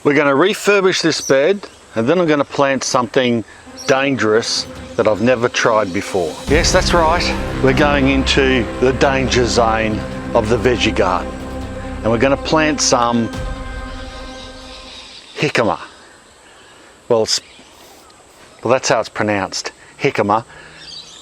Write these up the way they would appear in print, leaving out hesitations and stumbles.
We're going to refurbish this bed, and then I'm going to plant something dangerous that I've never tried before. Yes, that's right. We're going into the danger zone of the veggie garden. And we're going to plant some jicama. Well, that's how it's pronounced, jicama,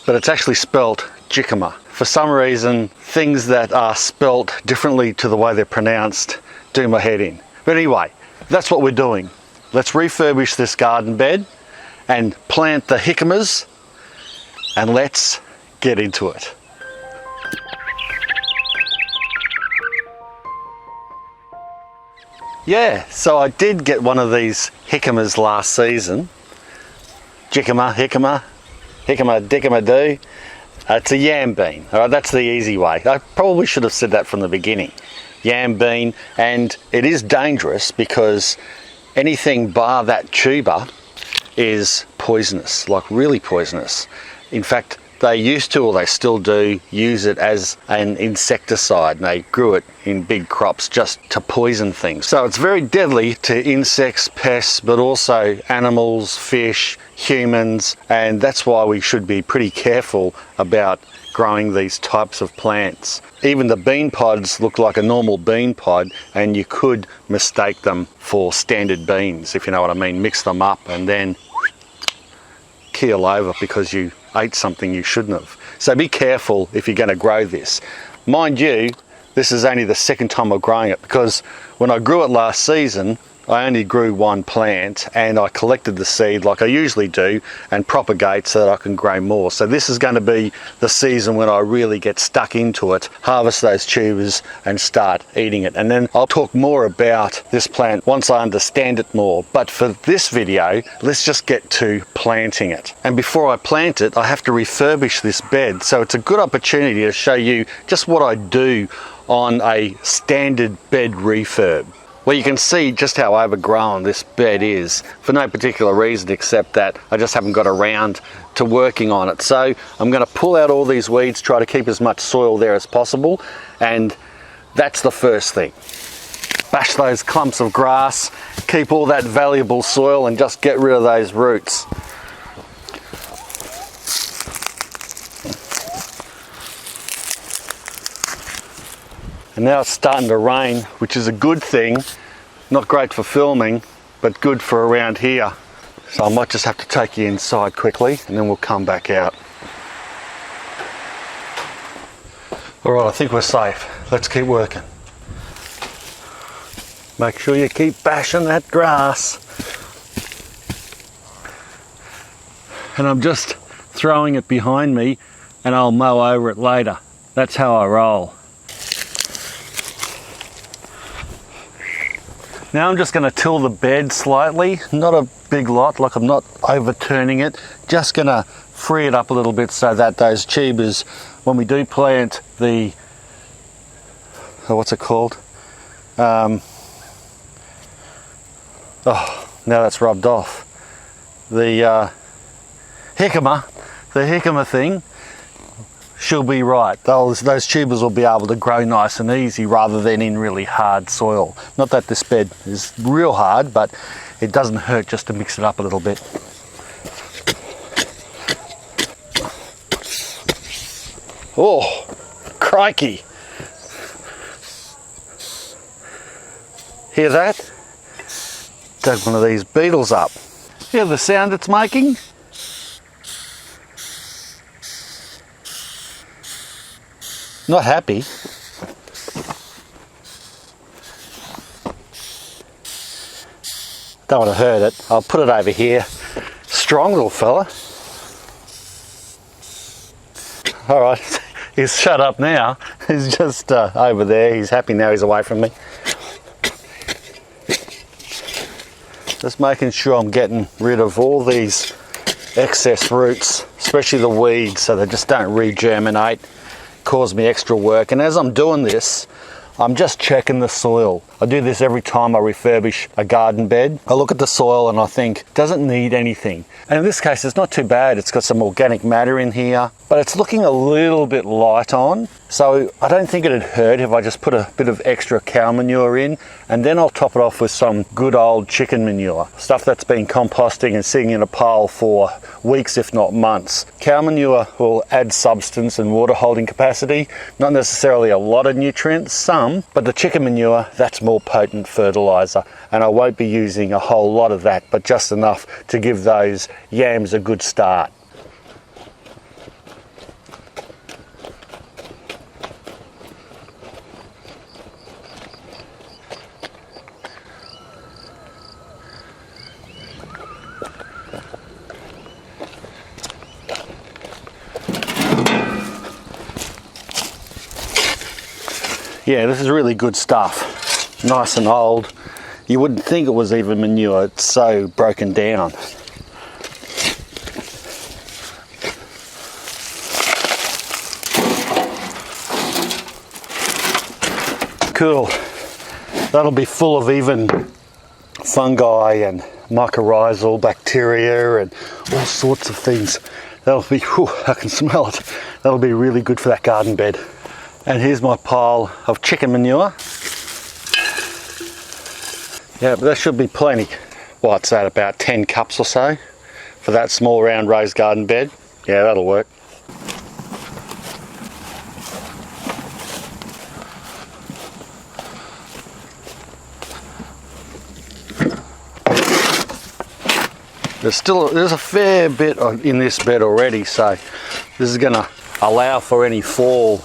but it's actually spelt jicama. For some reason, things that are spelt differently to the way they're pronounced do my head in. But anyway, that's what we're doing. Let's refurbish this garden bed and plant the jicamas, and let's get into it. Yeah, so I did get one of these jicamas last season. Jicama, jicama, jicama, dicama do. It's a yam bean. All right, that's the easy way. I probably should have said that from the beginning. Yam bean, and it is dangerous because anything bar that tuber is poisonous, like really poisonous. In fact, they used to, or they still do, use it as an insecticide, and they grew it in big crops just to poison things. So it's very deadly to insects, pests, but also animals, fish, humans, and that's why we should be pretty careful about growing these types of plants. Even the bean pods look like a normal bean pod, and you could mistake them for standard beans, if you know what I mean. Mix them up and then keel over because you ate something you shouldn't have. So be careful if you're going to grow this. Mind you, this is only the second time I'm growing it, because when I grew it last season, I only grew one plant and I collected the seed like I usually do and propagate so that I can grow more. So this is going to be the season when I really get stuck into it, harvest those tubers and start eating it. And then I'll talk more about this plant once I understand it more. But for this video, let's just get to planting it. And before I plant it, I have to refurbish this bed. So it's a good opportunity to show you just what I do on a standard bed refurb. Well, you can see just how overgrown this bed is for no particular reason except that I just haven't got around to working on it. So I'm going to pull out all these weeds, try to keep as much soil there as possible, and that's the first thing. Bash those clumps of grass, keep all that valuable soil, and just get rid of those roots. And now it's starting to rain, which is a good thing. Not great for filming, but good for around here. So I might just have to take you inside quickly and then we'll come back out. All right, I think we're safe. Let's keep working. Make sure you keep bashing that grass. And I'm just throwing it behind me and I'll mow over it later. That's how I roll. Now I'm just going to till the bed slightly, not a big lot, like I'm not overturning it, just going to free it up a little bit so that those tubers, when we do plant the, what's it called? Oh, now that's rubbed off. The jicama thing, she'll be right. Those tubers will be able to grow nice and easy rather than in really hard soil. Not that this bed is real hard, but it doesn't hurt just to mix it up a little bit. Oh, crikey. Hear that? Dug one of these beetles up. Hear the sound it's making? Not happy. Don't want to hurt it. I'll put it over here. Strong little fella. All right, he's shut up now. He's just over there. He's happy now he's away from me. Just making sure I'm getting rid of all these excess roots, especially the weeds, so they just don't re-germinate. Cause me extra work. And as I'm doing this, I'm just checking the soil. I do this every time I refurbish a garden bed. I look at the soil and I think, does it need anything? And in this case, it's not too bad. It's got some organic matter in here, but it's looking a little bit light on. So I don't think it'd hurt if I just put a bit of extra cow manure in, and then I'll top it off with some good old chicken manure, stuff that's been composting and sitting in a pile for weeks if not months. Cow manure will add substance and water holding capacity, not necessarily a lot of nutrients, some, but the chicken manure, that's more potent fertiliser, and I won't be using a whole lot of that, but just enough to give those yams a good start. Yeah, this is really good stuff. Nice and old. You wouldn't think it was even manure, it's so broken down. Cool. That'll be full of even fungi and mycorrhizal bacteria and all sorts of things. That'll be, whew, I can smell it. That'll be really good for that garden bed. And here's my pile of chicken manure. Yeah, but there should be plenty. What's that, about 10 cups or so for that small round raised garden bed? Yeah, that'll work. There's a fair bit in this bed already, so this is going to allow for any fall.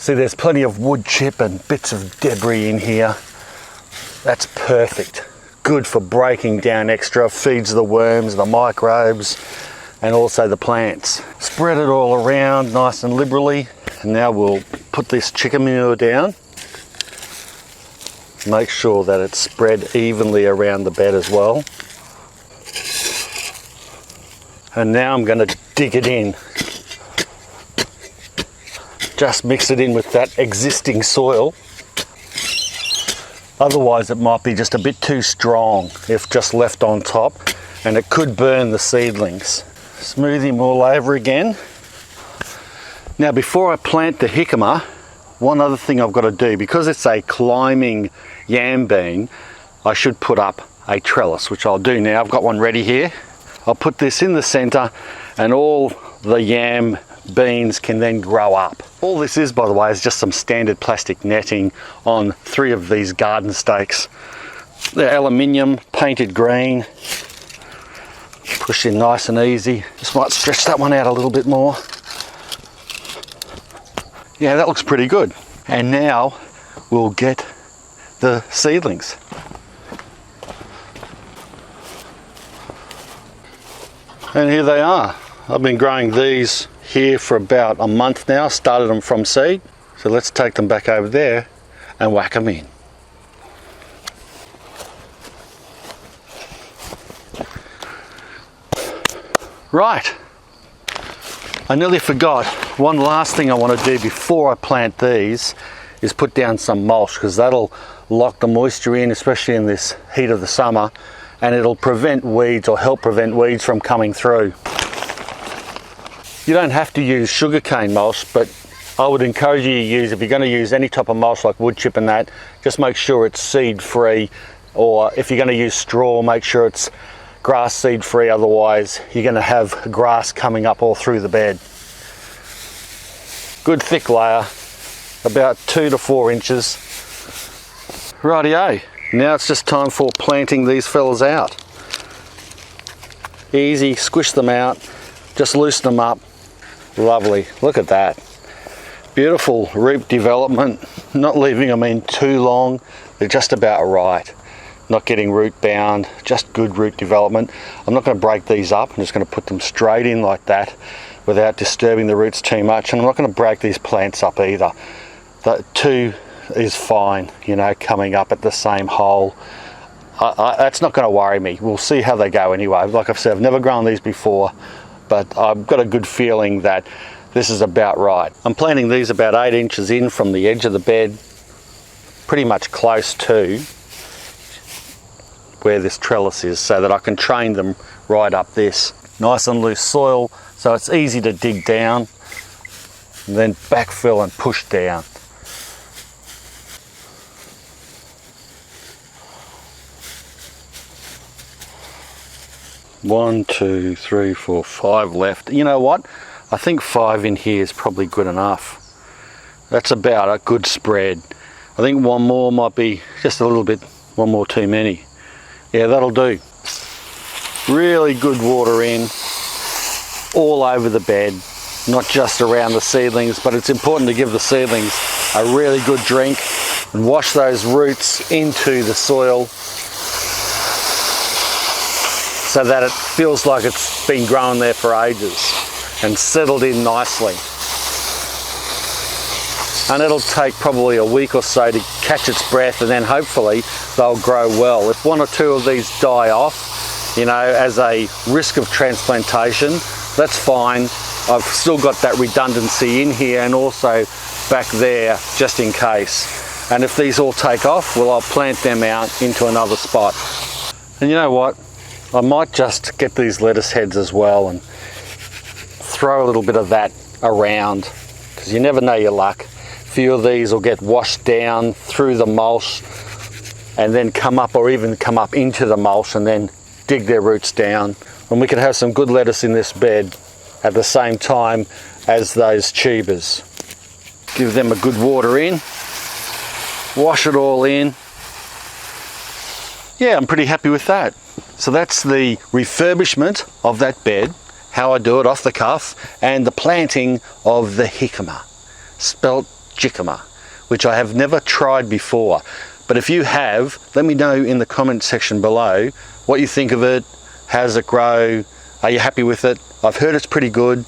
See, there's plenty of wood chip and bits of debris in here. That's perfect. Good for breaking down extra, feeds the worms, the microbes, and also the plants. Spread it all around nice and liberally. And now we'll put this chicken manure down. Make sure that it's spread evenly around the bed as well. And now I'm going to dig it in. Just mix it in with that existing soil. Otherwise it might be just a bit too strong if just left on top, and it could burn the seedlings. Smooth him all over again. Now before I plant the jicama, one other thing I've got to do, because it's a climbing yam bean, I should put up a trellis, which I'll do now. I've got one ready here. I'll put this in the centre and all the yam beans can then grow up. All this is, by the way, is just some standard plastic netting on 3 of these garden stakes. They're aluminium, painted green. Push in nice and easy. Just might stretch that one out a little bit more. Yeah, that looks pretty good. And now we'll get the seedlings. And here they are. I've been growing these here for about a month now, started them from seed. So let's take them back over there and whack them in. Right, I nearly forgot. One last thing I want to do before I plant these is put down some mulch, because that'll lock the moisture in, especially in this heat of the summer, and it'll prevent weeds, or help prevent weeds from coming through. You don't have to use sugarcane mulch, but I would encourage you to use, if you're going to use any type of mulch like wood chip and that, just make sure it's seed free, or if you're going to use straw, make sure it's grass seed free, otherwise you're going to have grass coming up all through the bed. Good thick layer, about 2 to 4 inches. Rightio, now it's just time for planting these fellas out. Easy, squish them out, just loosen them up. Lovely, look at that. Beautiful root development, not leaving them in too long, they're just about right. Not getting root bound, just good root development. I'm not going to break these up, I'm just going to put them straight in like that without disturbing the roots too much, and I'm not going to break these plants up either. The 2 is fine, you know, coming up at the same hole. That's not going to worry me. We'll see how they go anyway. Like I've said, I've never grown these before, but I've got a good feeling that this is about right. I'm planting these about 8 inches in from the edge of the bed, pretty much close to where this trellis is, so that I can train them right up this. Nice and loose soil, so it's easy to dig down. and then backfill and push down. One, two, three, four, 5 left. You know what? I think 5 in here is probably good enough. That's about a good spread. I think one more might be just a little bit, one more too many. Yeah, that'll do. Really good water in, all over the bed, not just around the seedlings, but it's important to give the seedlings a really good drink and wash those roots into the soil so that it feels like it's been growing there for ages and settled in nicely. And it'll take probably a week or so to catch its breath, and then hopefully they'll grow well. If 1 or 2 of these die off, you know, as a risk of transplantation, that's fine. I've still got that redundancy in here and also back there just in case. And if these all take off, well, I'll plant them out into another spot. And you know what? I might just get these lettuce heads as well and throw a little bit of that around, because you never know your luck. A few of these will get washed down through the mulch and then come up, or even come up into the mulch and then dig their roots down. And we can have some good lettuce in this bed at the same time as those tubers. Give them a good water in, wash it all in. Yeah, I'm pretty happy with that. So that's the refurbishment of that bed, how I do it off the cuff, and the planting of the jicama, spelt jicama, which I have never tried before. But if you have, let me know in the comment section below what you think of it. How does it grow? Are you happy with it? I've heard it's pretty good,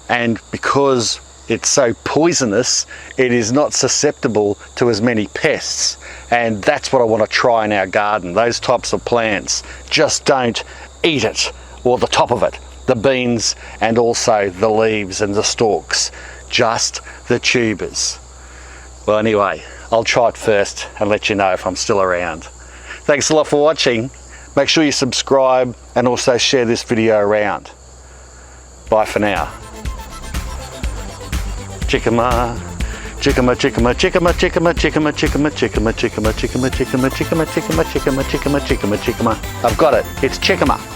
and because it's so poisonous, it is not susceptible to as many pests, and that's what I want to try in our garden. Those types of plants, just don't eat it, or the top of it, the beans and also the leaves and the stalks, just the tubers. Well, anyway, I'll try it first and let you know if I'm still around. Thanks a lot for watching. Make sure you subscribe and also share this video around. Bye for now. Jicama, jicama, jicama, jicama, jicama, jicama, jicama, jicama, jicama, jicama, jicama, jicama, jicama, jicama, jicama, jicama. I've got it. It's jicama.